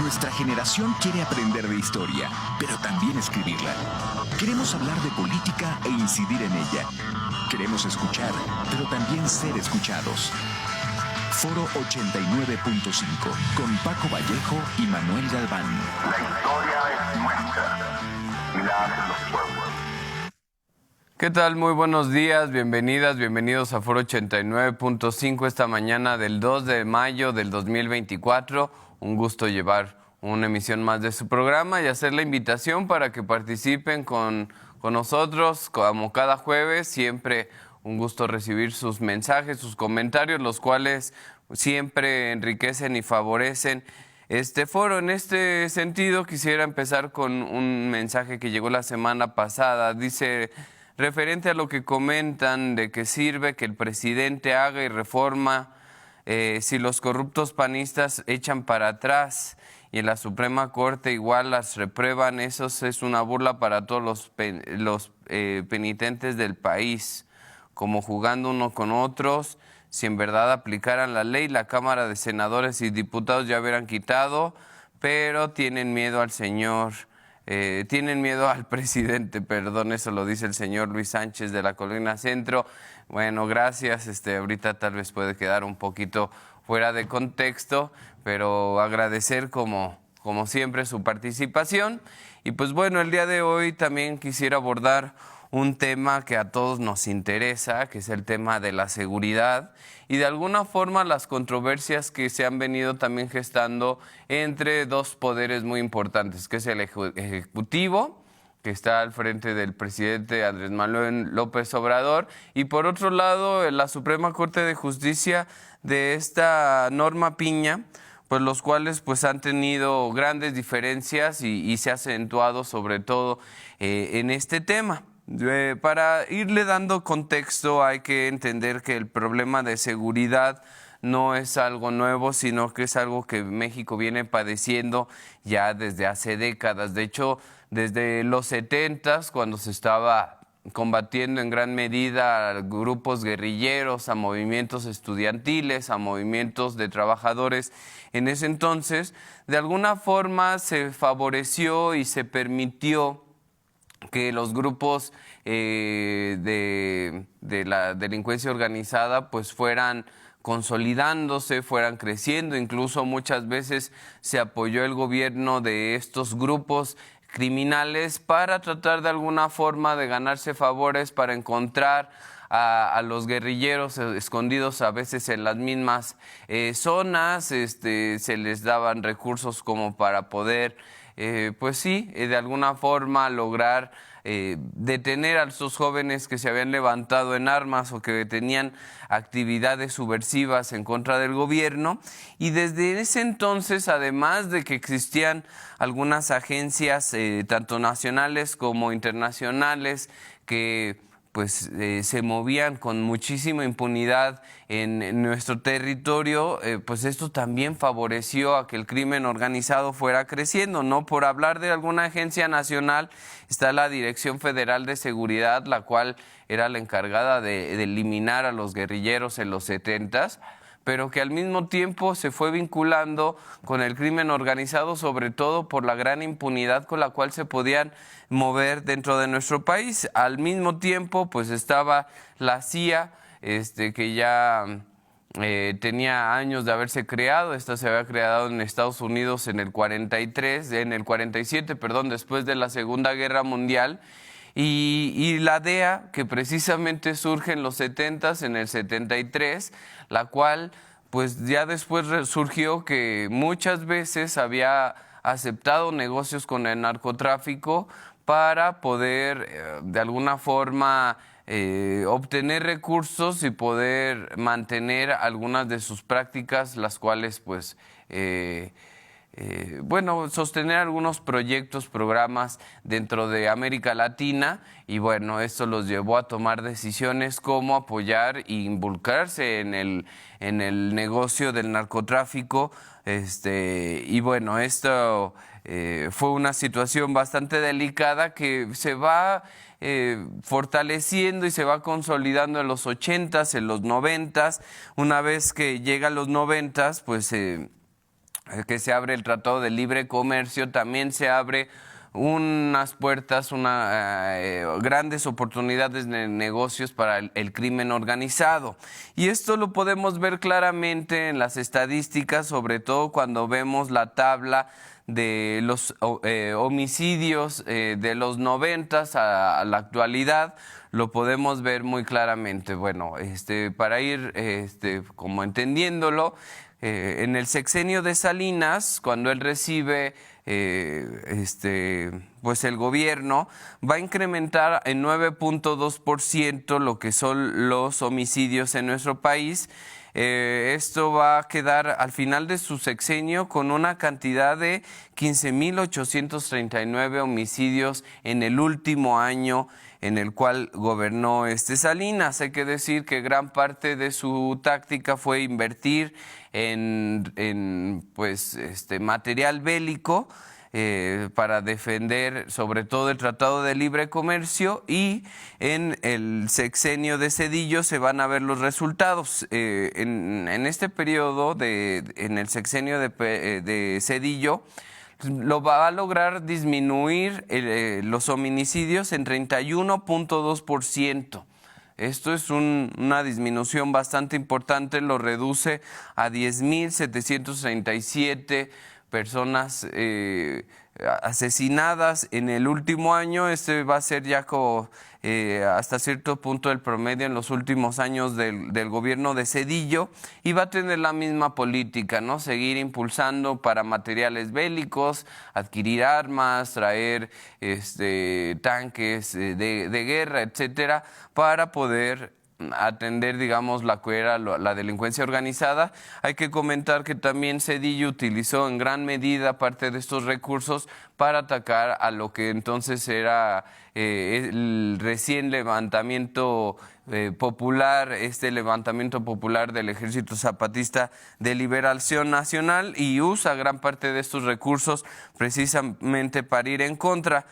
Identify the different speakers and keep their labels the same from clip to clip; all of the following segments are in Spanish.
Speaker 1: Nuestra generación quiere aprender de historia, pero también escribirla. Queremos hablar de política e incidir en ella. Queremos escuchar, pero también ser escuchados. Foro 89.5, con Paco Vallejo y Manuel Galván.
Speaker 2: La historia es nuestra y la hacen los pueblos.
Speaker 3: ¿Qué tal? Muy buenos días, bienvenidas, bienvenidos a Foro 89.5 esta mañana del 2 de mayo del 2024. Un gusto llevar una emisión más de su programa y hacer la invitación para que participen con nosotros, como cada jueves. Siempre un gusto recibir sus mensajes, sus comentarios, los cuales siempre enriquecen y favorecen este foro. En este sentido, quisiera empezar con un mensaje que llegó la semana pasada. Dice, referente a lo que comentan de que sirve que el presidente haga y reforma si los corruptos panistas echan para atrás y en la Suprema Corte igual las reprueban, eso es una burla para todos los penitentes del país, como jugando uno con otros. Si en verdad aplicaran la ley, la Cámara de Senadores y Diputados ya hubieran quitado, pero tienen miedo al señor, tienen miedo al presidente, perdón, eso lo dice el señor Luis Sánchez de la Colina Centro. Bueno, gracias, ahorita tal vez puede quedar un poquito fuera de contexto, pero agradecer como siempre su participación. Y pues bueno, el día de hoy también quisiera abordar un tema que a todos nos interesa, que es el tema de la seguridad y de alguna forma las controversias que se han venido también gestando entre dos poderes muy importantes, que es el Ejecutivo, que está al frente del presidente Andrés Manuel López Obrador, y por otro lado la Suprema Corte de Justicia de esta Norma Piña, pues los cuales pues han tenido grandes diferencias y se ha acentuado sobre todo en este tema. Para irle dando contexto hay que entender que el problema de seguridad no es algo nuevo, sino que es algo que México viene padeciendo ya desde hace décadas. De hecho, desde los 70s, cuando se estaba combatiendo en gran medida a grupos guerrilleros, a movimientos estudiantiles, a movimientos de trabajadores, en ese entonces, de alguna forma se favoreció y se permitió que los grupos de la delincuencia organizada pues fueran consolidándose, fueran creciendo. Incluso muchas veces se apoyó el gobierno de estos grupos criminales para tratar de alguna forma de ganarse favores, para encontrar a los guerrilleros escondidos a veces en las mismas zonas. Se les daban recursos como para poder pues sí, de alguna forma lograr detener a esos jóvenes que se habían levantado en armas o que tenían actividades subversivas en contra del gobierno. Y desde ese entonces, además de que existían algunas agencias, tanto nacionales como internacionales, que pues se movían con muchísima impunidad en nuestro territorio, pues esto también favoreció a que el crimen organizado fuera creciendo. No por hablar de alguna agencia nacional, está la Dirección Federal de Seguridad, la cual era la encargada de eliminar a los guerrilleros en los 70s, pero que al mismo tiempo se fue vinculando con el crimen organizado, sobre todo por la gran impunidad con la cual se podían mover dentro de nuestro país. Al mismo tiempo, pues estaba la CIA, que ya tenía años de haberse creado. Esta se había creado en Estados Unidos en el 47, después de la Segunda Guerra Mundial. Y la DEA, que precisamente surge en los 70s, en el 73, la cual pues ya después surgió que muchas veces había aceptado negocios con el narcotráfico para poder de alguna forma obtener recursos y poder mantener algunas de sus prácticas, las cuales pues sostener algunos proyectos, programas dentro de América Latina. Y bueno, esto los llevó a tomar decisiones como apoyar e involucrarse en el negocio del narcotráfico. Y bueno, esto fue una situación bastante delicada que se va fortaleciendo y se va consolidando en los 80s, en los 90s. Una vez que llega a los 90s, pues que se abre el Tratado de Libre Comercio, también se abre unas puertas, grandes oportunidades de negocios para el crimen organizado. Y esto lo podemos ver claramente en las estadísticas, sobre todo cuando vemos la tabla de los homicidios de los 90 a la actualidad. Lo podemos ver muy claramente. Bueno, para ir como entendiéndolo, en el sexenio de Salinas, cuando él recibe pues el gobierno, va a incrementar en 9.2% lo que son los homicidios en nuestro país. Esto va a quedar al final de su sexenio con una cantidad de 15.839 homicidios en el último año en el cual gobernó Salinas. Hay que decir que gran parte de su táctica fue invertir en material bélico para defender sobre todo el Tratado de Libre Comercio, y en el sexenio de Zedillo se van a ver los resultados. En este periodo, en el sexenio de Zedillo, lo va a lograr disminuir los homicidios en 31.2%. Esto es una disminución bastante importante, lo reduce a 10.737 personas asesinadas en el último año. Va a ser ya como hasta cierto punto el promedio en los últimos años del gobierno de Zedillo, y va a tener la misma política, ¿no? Seguir impulsando para materiales bélicos, adquirir armas, traer tanques de guerra, etcétera, para poder atender, digamos, la delincuencia organizada. Hay que comentar que también Zedillo utilizó en gran medida parte de estos recursos para atacar a lo que entonces era el recién levantamiento popular, levantamiento popular del Ejército Zapatista de Liberación Nacional, y usa gran parte de estos recursos precisamente para ir en contra.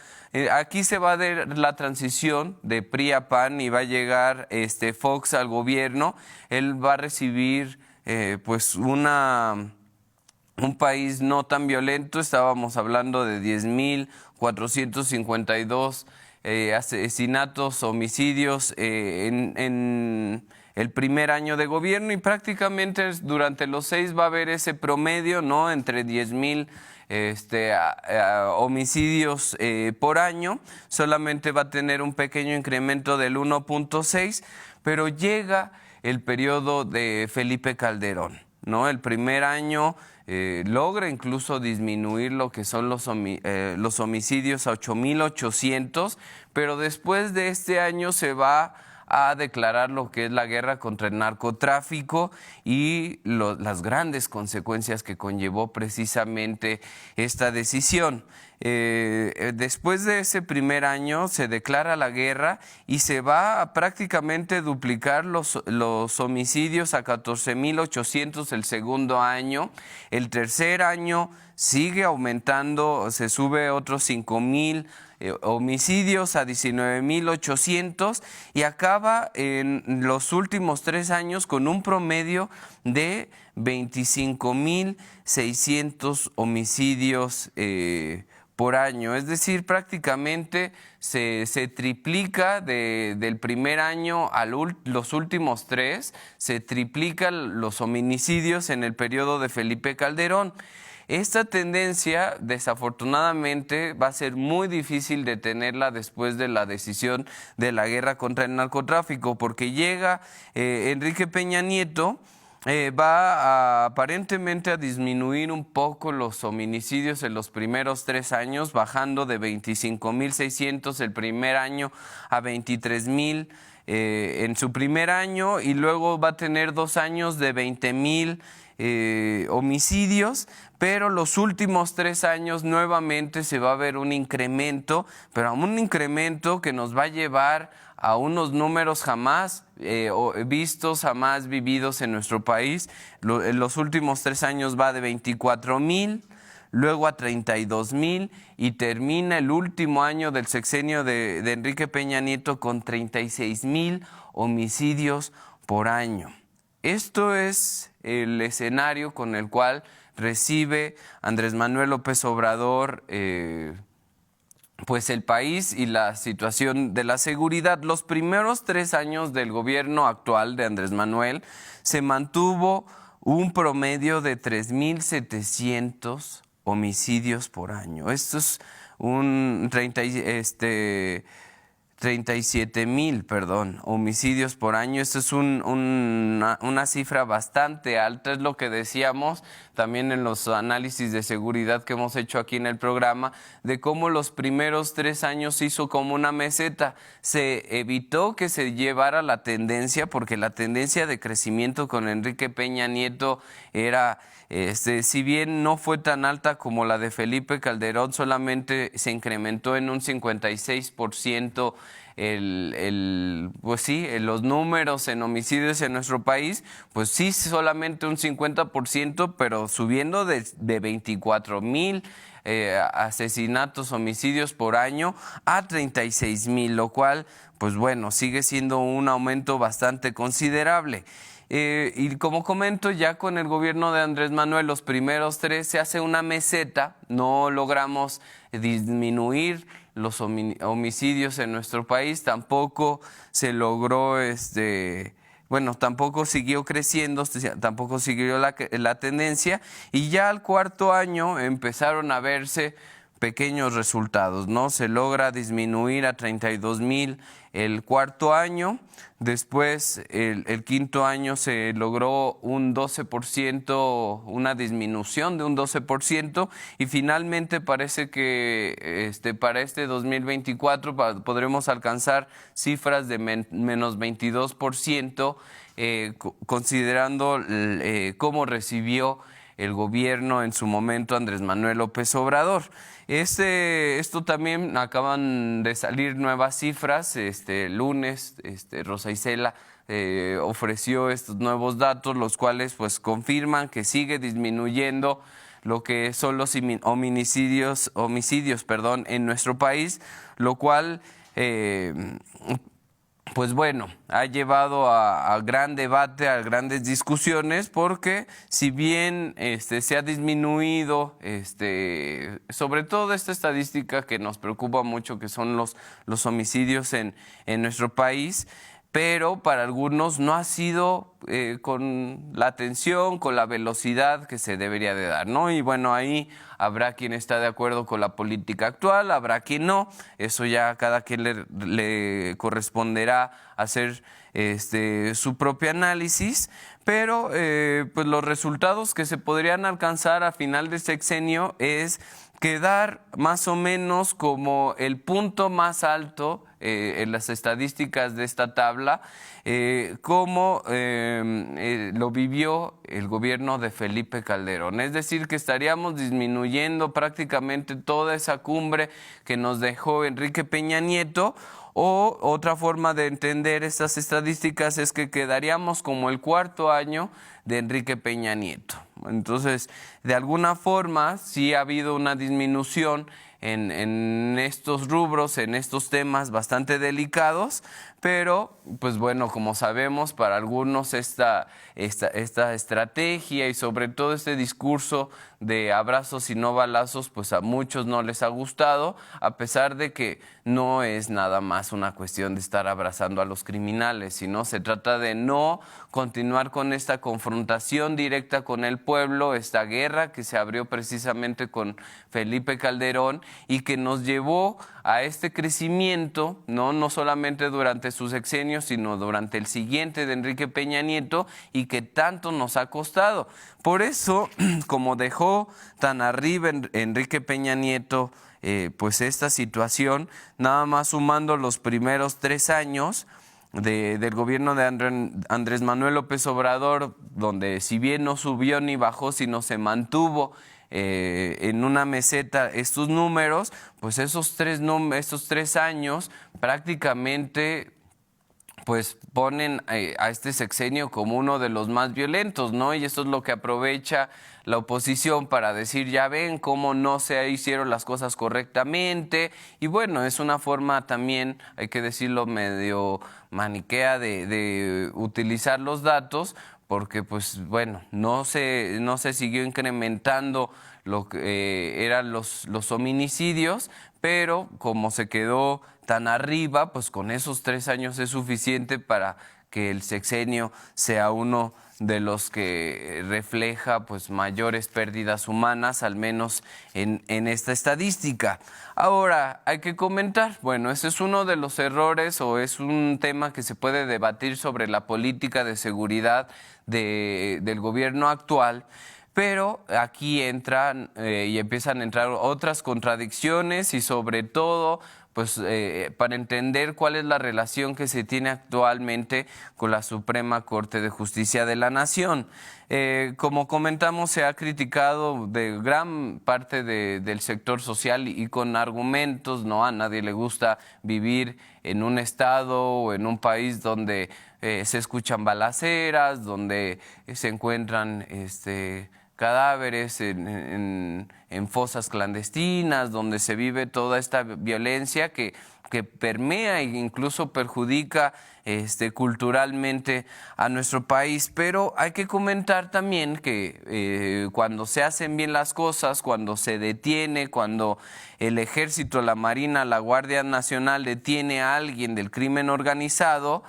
Speaker 3: Aquí se va a dar la transición de PRI a PAN y va a llegar Fox al gobierno. Él va a recibir un país no tan violento. Estábamos hablando de 10.452 asesinatos, homicidios en el primer año de gobierno, y prácticamente durante los 6 va a haber ese promedio, ¿no? Entre 10.000 homicidios por año. Solamente va a tener un pequeño incremento del 1.6, pero llega el periodo de Felipe Calderón, ¿no? El primer año logra incluso disminuir lo que son los homicidios a 8.800, pero después de este año se va a declarar lo que es la guerra contra el narcotráfico y las grandes consecuencias que conllevó precisamente esta decisión. Después de ese primer año se declara la guerra y se va a prácticamente duplicar los homicidios a 14.800 el segundo año. El tercer año sigue aumentando, se sube otros 5.000 homicidios a 19.800, y acaba en los últimos 3 años con un promedio de 25.600 homicidios por año. Es decir, prácticamente se triplica del primer año a los últimos 3, se triplican los homicidios en el periodo de Felipe Calderón. Esta tendencia, desafortunadamente, va a ser muy difícil detenerla después de la decisión de la guerra contra el narcotráfico, porque llega Enrique Peña Nieto, va aparentemente a disminuir un poco los homicidios en los primeros 3 años, bajando de 25.600 el primer año a 23.000 en su primer año, y luego va a tener 2 años de 20.000 homicidios, pero los últimos 3 años nuevamente se va a ver un incremento, pero un incremento que nos va a llevar a unos números jamás vistos, jamás vividos en nuestro país. En los últimos 3 años va de 24.000, luego a 32.000, y termina el último año del sexenio de Enrique Peña Nieto con 36.000 homicidios por año. Esto es el escenario con el cual recibe Andrés Manuel López Obrador, pues el país y la situación de la seguridad. Los primeros 3 años del gobierno actual de Andrés Manuel se mantuvo un promedio de 3,700 homicidios por año. Esto es un 37,000, homicidios por año. Esto es una cifra bastante alta, es lo que decíamos también en los análisis de seguridad que hemos hecho aquí en el programa, de cómo los primeros 3 años se hizo como una meseta. Se evitó que se llevara la tendencia, porque la tendencia de crecimiento con Enrique Peña Nieto era, si bien no fue tan alta como la de Felipe Calderón, solamente se incrementó en un 56% los números en homicidios en nuestro país, pues sí, solamente un 50%, pero subiendo de 24,000 asesinatos, homicidios por año a 36,000, lo cual, pues bueno, sigue siendo un aumento bastante considerable. Y como comento, ya con el gobierno de Andrés Manuel, los primeros 3 se hace una meseta, no logramos disminuir los homicidios en nuestro país, tampoco se logró, tampoco siguió creciendo, tampoco siguió la tendencia, y ya al 4.º año empezaron a verse pequeños resultados, ¿no? Se logra disminuir a 32,000 el 4.º año, después el 5.º año se logró un 12%, una disminución de un 12%, y finalmente parece que para este 2024 podremos alcanzar cifras de menos 22%, considerando cómo recibió el gobierno en su momento Andrés Manuel López Obrador. Esto también acaban de salir nuevas cifras. El lunes, Rosa Isela ofreció estos nuevos datos, los cuales pues confirman que sigue disminuyendo lo que son los homicidios en nuestro país, lo cual pues bueno, ha llevado a gran debate, a grandes discusiones, porque si bien se ha disminuido, sobre todo esta estadística que nos preocupa mucho, que son los homicidios en nuestro país, pero para algunos no ha sido con la atención, con la velocidad que se debería de dar, ¿no? Y bueno, ahí habrá quien está de acuerdo con la política actual, habrá quien no. Eso ya a cada quien le corresponderá hacer su propio análisis, pero pues los resultados que se podrían alcanzar a final de sexenio es quedar más o menos como el punto más alto en las estadísticas de esta tabla, como lo vivió el gobierno de Felipe Calderón. Es decir, que estaríamos disminuyendo prácticamente toda esa cumbre que nos dejó Enrique Peña Nieto, o otra forma de entender estas estadísticas es que quedaríamos como el 4.º año de Enrique Peña Nieto. Entonces, de alguna forma, sí ha habido una disminución en estos rubros, en estos temas bastante delicados, pero, pues bueno, como sabemos, para algunos esta estrategia y sobre todo este discurso de abrazos y no balazos, pues a muchos no les ha gustado, a pesar de que no es nada más una cuestión de estar abrazando a los criminales, sino se trata de no continuar con esta confrontación directa con el pueblo, esta guerra que se abrió precisamente con Felipe Calderón y que nos llevó a este crecimiento, no solamente durante sus sexenios, sino durante el siguiente de Enrique Peña Nieto, y que tanto nos ha costado. Por eso, como dejó tan arriba Enrique Peña Nieto pues esta situación, nada más sumando los primeros 3 años del gobierno de Andrés Manuel López Obrador, donde si bien no subió ni bajó, sino se mantuvo en una meseta estos números, pues estos 3 años prácticamente pues ponen a este sexenio como uno de los más violentos, ¿no? Y esto es lo que aprovecha la oposición para decir, ya ven cómo no se hicieron las cosas correctamente. Y bueno, es una forma también, hay que decirlo, medio maniquea de utilizar los datos, porque pues bueno, no se siguió incrementando lo que eran los homicidios, pero como se quedó tan arriba, pues con esos 3 años es suficiente para que el sexenio sea uno de los que refleja pues mayores pérdidas humanas, al menos en esta estadística. Ahora, hay que comentar, bueno, ese es uno de los errores o es un tema que se puede debatir sobre la política de seguridad del gobierno actual, pero aquí entran y empiezan a entrar otras contradicciones y sobre todo pues para entender cuál es la relación que se tiene actualmente con la Suprema Corte de Justicia de la Nación. Como comentamos, se ha criticado de gran parte del sector social y con argumentos, ¿no? A nadie le gusta vivir en un estado o en un país donde se escuchan balaceras, donde se encuentran cadáveres en fosas clandestinas, donde se vive toda esta violencia que permea e incluso perjudica culturalmente a nuestro país. Pero hay que comentar también que cuando se hacen bien las cosas, cuando se detiene, cuando el Ejército, la Marina, la Guardia Nacional detiene a alguien del crimen organizado,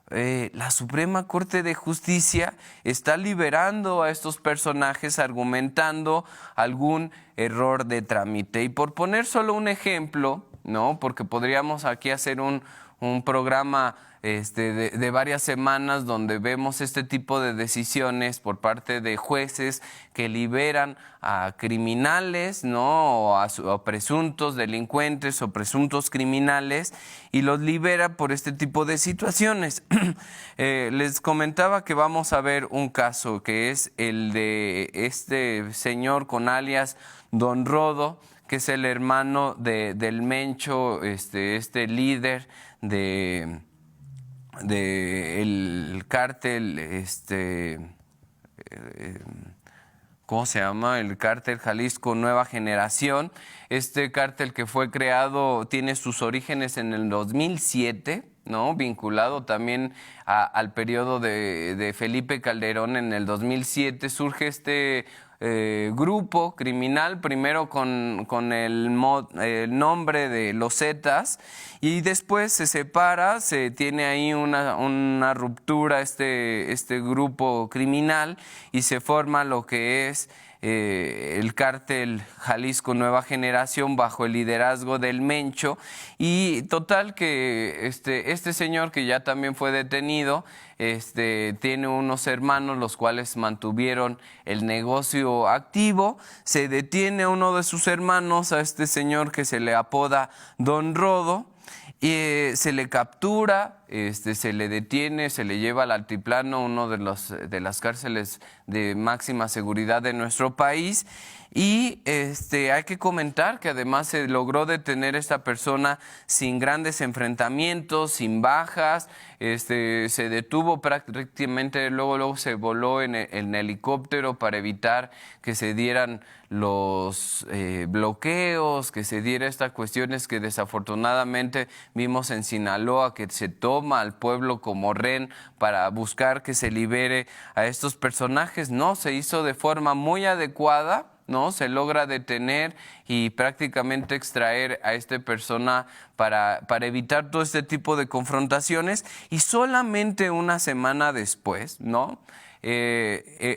Speaker 3: la Suprema Corte de Justicia está liberando a estos personajes argumentando algún error de trámite. Y por poner solo un ejemplo, ¿no? Porque podríamos aquí hacer un programa de varias semanas donde vemos este tipo de decisiones por parte de jueces que liberan a criminales, ¿no? O a presuntos delincuentes o presuntos criminales y los libera por este tipo de situaciones. Les comentaba que vamos a ver un caso que es el de este señor con alias Don Rodo, que es el hermano del Mencho, este líder el cártel, ¿cómo se llama? El cártel Jalisco Nueva Generación. Este cártel que fue creado tiene sus orígenes en el 2007, ¿no? Vinculado también al periodo de Felipe Calderón. En el 2007 surge este grupo criminal, primero con el nombre de Los Zetas, y después se separa, se tiene ahí una ruptura este grupo criminal y se forma lo que es el cártel Jalisco Nueva Generación bajo el liderazgo del Mencho. Y total que este señor, que ya también fue detenido, tiene unos hermanos los cuales mantuvieron el negocio activo. Se detiene a uno de sus hermanos, a este señor que se le apoda Don Rodo, y se le captura, se le detiene, se le lleva al altiplano, uno de las cárceles de máxima seguridad de nuestro país. Y hay que comentar que además se logró detener a esta persona sin grandes enfrentamientos, sin bajas. Se detuvo prácticamente, luego se voló en helicóptero para evitar que se dieran los bloqueos, que se diera estas cuestiones que desafortunadamente vimos en Sinaloa, que se toma al pueblo como rehén para buscar que se libere a estos personajes. No, se hizo de forma muy adecuada, ¿no? Se logra detener y prácticamente extraer a esta persona para evitar todo este tipo de confrontaciones. Y solamente una semana después, ¿no?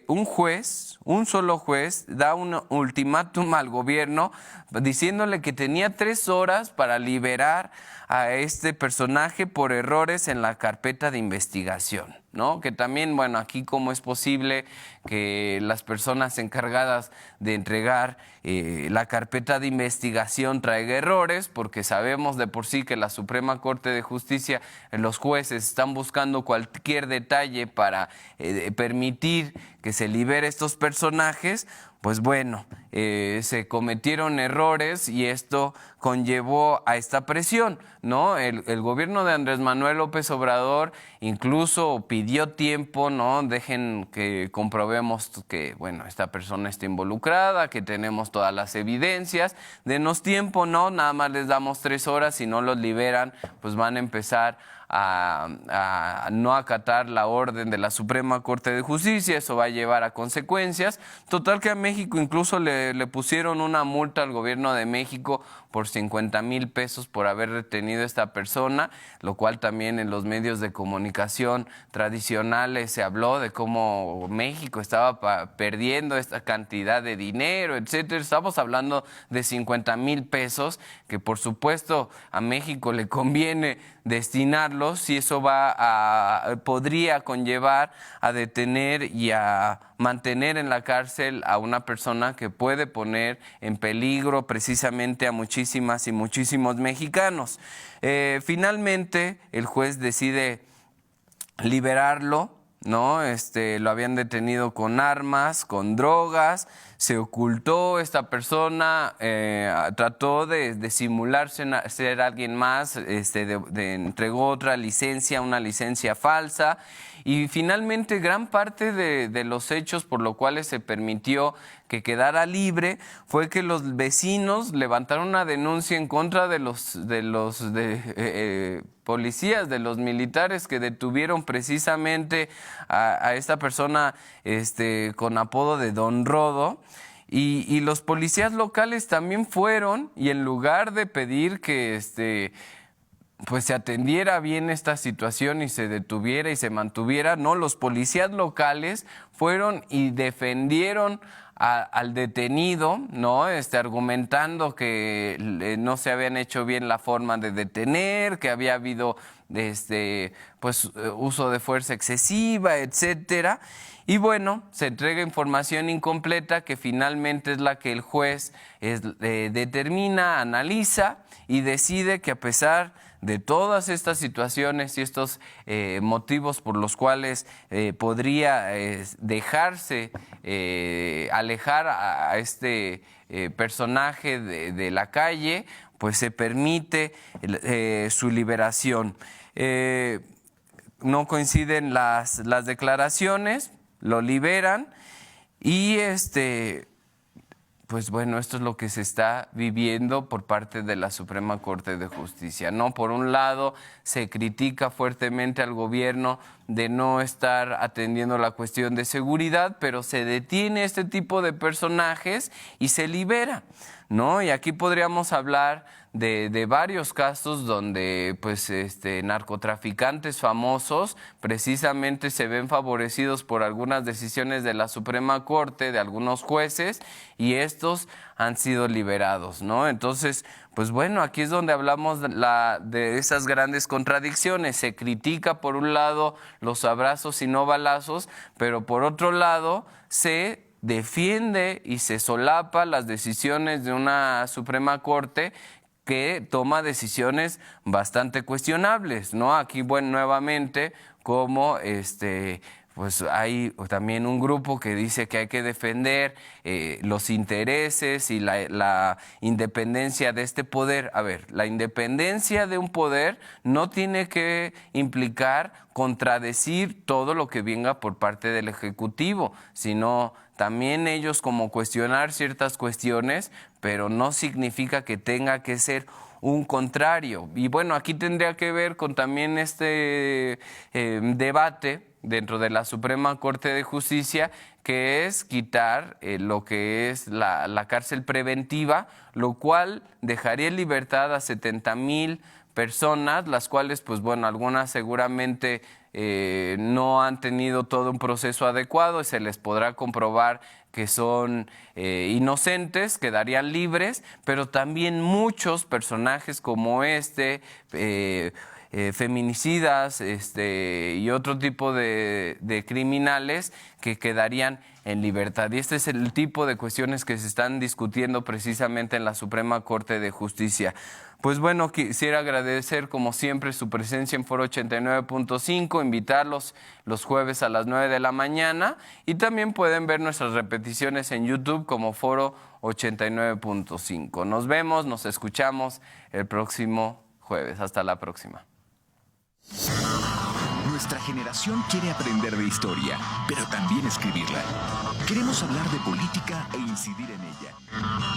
Speaker 3: Un solo juez da un ultimátum al gobierno diciéndole que tenía 3 horas para liberar a este personaje por errores en la carpeta de investigación, ¿no? Que también, bueno, aquí cómo es posible que las personas encargadas de entregar la carpeta de investigación traiga errores, porque sabemos de por sí que la Suprema Corte de Justicia, los jueces están buscando cualquier detalle para permitir que se libere estos personajes. pues bueno, se cometieron errores y esto conllevó a esta presión, ¿no? El gobierno de Andrés Manuel López Obrador incluso pidió tiempo, ¿no? Dejen que comprobemos que, bueno, esta persona está involucrada, que tenemos todas las evidencias, denos tiempo, ¿no? Nada más les damos 3 horas, si no los liberan, pues van a empezar a no acatar la orden de la Suprema Corte de Justicia, eso va a llevar a consecuencias. Total que a México incluso le pusieron una multa al gobierno de México por 50,000 pesos por haber retenido a esta persona, lo cual también en los medios de comunicación tradicionales se habló de cómo México estaba perdiendo esta cantidad de dinero, etcétera. Estamos hablando de 50,000 pesos que por supuesto a México le conviene destinarlos si eso podría conllevar a detener y a mantener en la cárcel a una persona que puede poner en peligro precisamente a muchísimas y muchísimos mexicanos. Finalmente, el juez decide liberarlo, ¿no? Lo habían detenido con armas, con drogas, se ocultó esta persona, trató de simular ser alguien más, entregó otra licencia, una licencia falsa, y finalmente gran parte de los hechos por los cuales se permitió que quedara libre fue que los vecinos levantaron una denuncia en contra de los policías, de los militares que detuvieron precisamente a esta persona con apodo de Don Rodo. Y los policías locales también fueron, y en lugar de pedir que pues se atendiera bien esta situación y se detuviera y se mantuviera, no, los policías locales fueron y defendieron al detenido, ¿no? Argumentando que no se habían hecho bien la forma de detener, que había habido pues uso de fuerza excesiva, etcétera. Y bueno, se entrega información incompleta que finalmente es la que el juez determina, analiza y decide que a pesar de todas estas situaciones y estos motivos por los cuales podría dejarse alejar a este personaje de la calle, pues se permite su liberación. No coinciden las declaraciones, lo liberan y pues bueno, esto es lo que se está viviendo por parte de la Suprema Corte de Justicia, ¿no? Por un lado, se critica fuertemente al gobierno de no estar atendiendo la cuestión de seguridad, pero se detiene este tipo de personajes y se libera, ¿no? Y aquí podríamos hablar de varios casos donde pues narcotraficantes famosos precisamente se ven favorecidos por algunas decisiones de la Suprema Corte, de algunos jueces, y estos han sido liberados, ¿no? Entonces, pues bueno, aquí es donde hablamos de esas grandes contradicciones. Se critica por un lado los abrazos y no balazos, pero por otro lado se defiende y se solapa las decisiones de una Suprema Corte que toma decisiones bastante cuestionables, ¿no? Aquí, bueno, nuevamente, como pues hay también un grupo que dice que hay que defender los intereses y la independencia de este poder. A ver, la independencia de un poder no tiene que implicar contradecir todo lo que venga por parte del Ejecutivo, sino también ellos como cuestionar ciertas cuestiones, pero no significa que tenga que ser un contrario. Y bueno, aquí tendría que ver con también debate dentro de la Suprema Corte de Justicia, que es quitar lo que es la cárcel preventiva, lo cual dejaría en libertad a 70,000 personas, las cuales, pues bueno, algunas seguramente no han tenido todo un proceso adecuado y se les podrá comprobar que son inocentes, quedarían libres, pero también muchos personajes como feminicidas y otro tipo de criminales que quedarían en libertad. Y este es el tipo de cuestiones que se están discutiendo precisamente en la Suprema Corte de Justicia. Pues bueno, quisiera agradecer como siempre su presencia en Foro 89.5, invitarlos los jueves a las 9 de la mañana y también pueden ver nuestras repeticiones en YouTube como Foro 89.5. Nos vemos, nos escuchamos el próximo jueves. Hasta la próxima.
Speaker 1: Nuestra generación quiere aprender de historia, pero también escribirla. Queremos hablar de política e incidir en ella.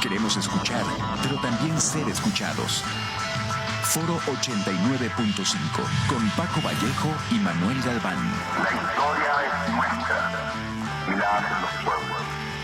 Speaker 1: Queremos escuchar, pero también ser escuchados. Foro 89.5, con Paco Vallejo y Manuel Galván.
Speaker 2: La historia es nuestra y la hacen los pueblos.